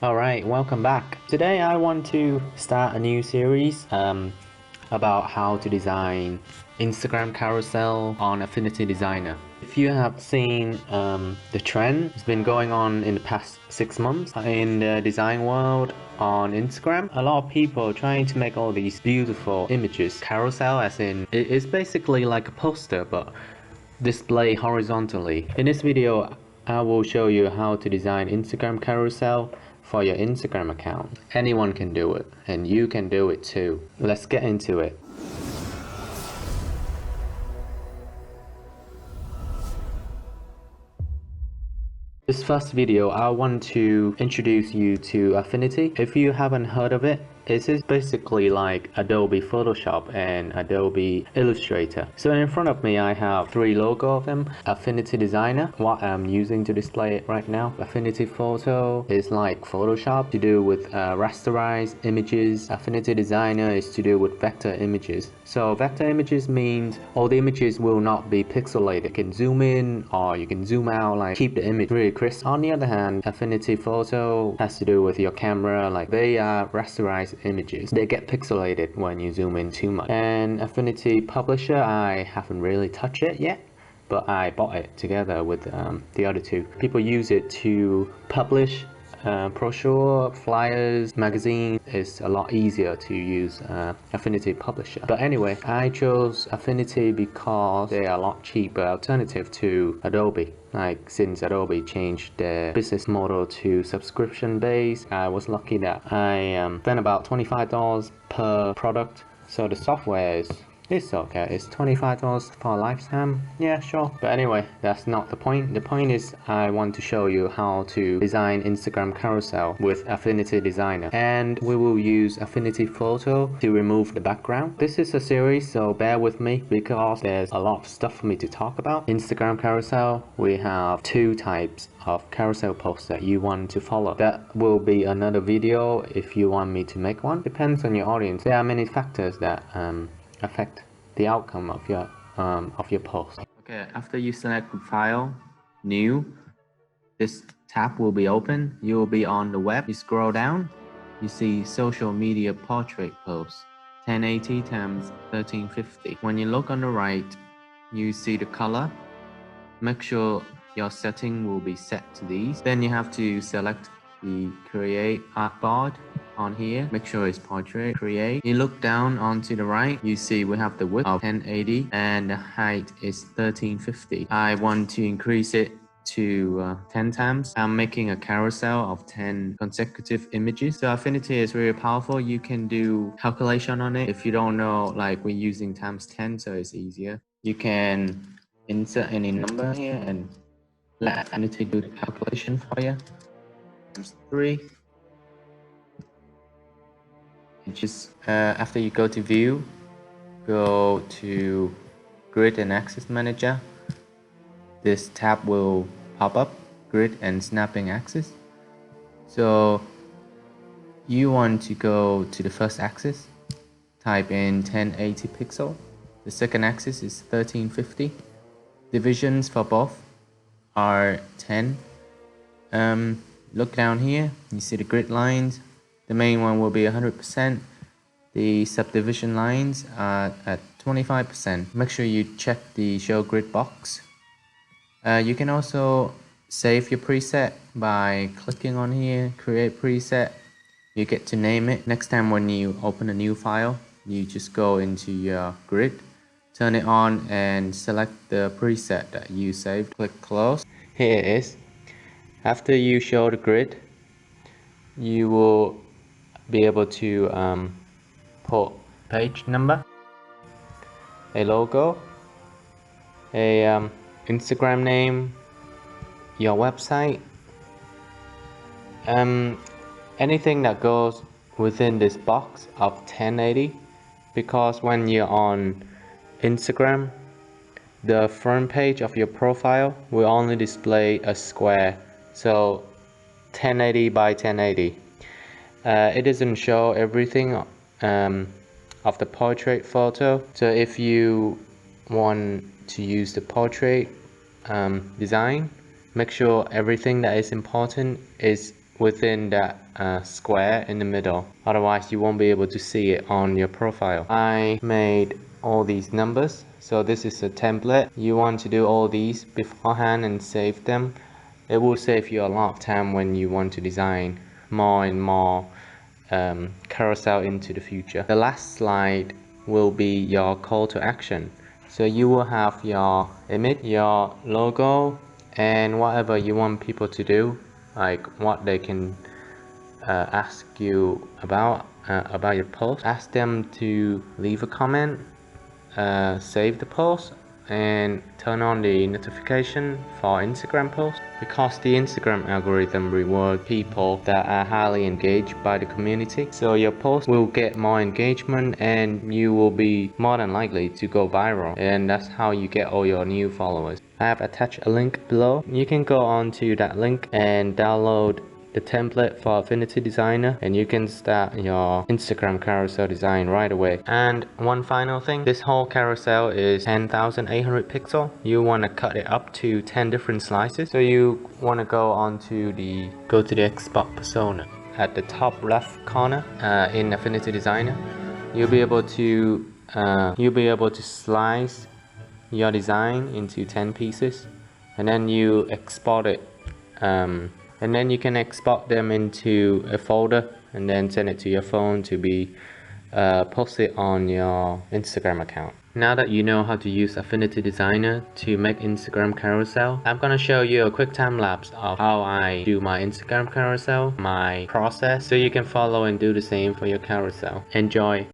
Alright, welcome back. Today I want to start a new series about how to design Instagram carousel on Affinity Designer. If you have seen the trend, it's been going on in the past 6 months in the design world on Instagram. A lot of people trying to make all these beautiful images. Carousel as in, it's basically like a poster but display horizontally. In this video, I will show you how to design Instagram carousel for your Instagram account. Anyone can do it, and you can do it too. Let's get into it. This first video, I want to introduce you to Affinity. If you haven't heard of it, it is basically like Adobe Photoshop and Adobe Illustrator. So in front of me I have 3 logos of them. Affinity Designer, what I'm using to display it right now. Affinity Photo is like Photoshop, to do with rasterized images. Affinity Designer is to do with vector images. So vector images means all the images will not be pixelated. You can zoom in or you can zoom out, like keep the image really crisp. On the other hand, Affinity Photo has to do with your camera, like they are rasterized images. They get pixelated when you zoom in too much. And Affinity Publisher, I haven't really touched it yet, but I bought it together with the other 2. People use it to publish brochure, flyers, magazine. Is a lot easier to use Affinity Publisher. But anyway, I chose Affinity because they are a lot cheaper alternative to Adobe. Like since Adobe changed their business model to subscription based, I was lucky that I spent about $25 per product. So the software is it's okay. It's $25 for a lifetime. Yeah, sure. But anyway, that's not the point. The point is I want to show you how to design Instagram carousel with Affinity Designer. And we will use Affinity Photo to remove the background. This is a series, so bear with me because there's a lot of stuff for me to talk about. Instagram carousel, we have 2 types of carousel posts that you want to follow. That will be another video if you want me to make one. Depends on your audience. There are many factors that affect the outcome of your post. Okay, after you select File, New, this tab will be open. You will be on the web. You scroll down, you see Social Media Portrait Post, 1080 times 1350. When you look on the right, you see the color. Make sure your setting will be set to these. Then you have to select the Create Artboard on here. Make sure it's Portrait. Create. You look down onto the right, you see we have the width of 1080 and the height is 1350. I want to increase it to 10 times. I'm making a carousel of 10 consecutive images. So Affinity is really powerful. You can do calculation on it. If you don't know, like we're using times 10, so it's easier. You can insert any number here and let Affinity do the calculation for you. Times 3. And just after you go to View, go to Grid and Axis Manager. This tab will pop up, Grid and Snapping Axis. So you want to go to the first axis, type in 1080 pixel. The second axis is 1350. Divisions for both are 10. Look down here, you see the grid lines. The main one will be 100%. The subdivision lines are at 25%. Make sure you check the Show Grid box. You can also save your preset by clicking on here, Create Preset. You get to name it. Next time when you open a new file, you just go into your grid, turn it on and select the preset that you saved. Click Close. Here it is. After you show the grid, you will be able to put page number, a logo, a Instagram name, your website, anything that goes within this box of 1080, because when you're on Instagram, the front page of your profile will only display a square, so 1080 by 1080. It doesn't show everything of the portrait photo. So if you want to use the portrait design, make sure everything that is important is within that square in the middle. Otherwise you won't be able to see it on your profile. I made all these numbers, so this is a template. You want to do all these beforehand and save them. It will save you a lot of time when you want to design more and more carousel into the future. The last slide will be your call to action. So you will have your image, your logo, and whatever you want people to do, like what they can ask you about your post. Ask them to leave a comment, save the post, and turn on the notification for Instagram posts, because the Instagram algorithm rewards people that are highly engaged by the community. So your post will get more engagement and you will be more than likely to go viral, and that's how you get all your new followers. I have attached a link below. You can go on to that link and download the template for Affinity Designer, and you can start your Instagram carousel design right away. And one final thing, this whole carousel is 10,800 pixel. You want to cut it up to 10 different slices. So you want to go to the export persona at the top left corner in Affinity Designer. You'll be able to slice your design into 10 pieces, and then you export it, and then you can export them into a folder and then send it to your phone to be posted on your Instagram account. Now that you know how to use Affinity Designer to make Instagram carousel, I'm gonna show you a quick time lapse of how I do my Instagram carousel, my process, so you can follow and do the same for your carousel. Enjoy!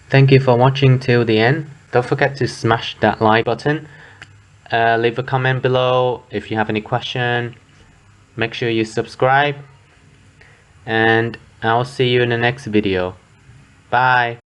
Thank you for watching till the end. Don't forget to smash that like button. Leave a comment below if you have any question. Make sure you subscribe. And I'll see you in the next video. Bye.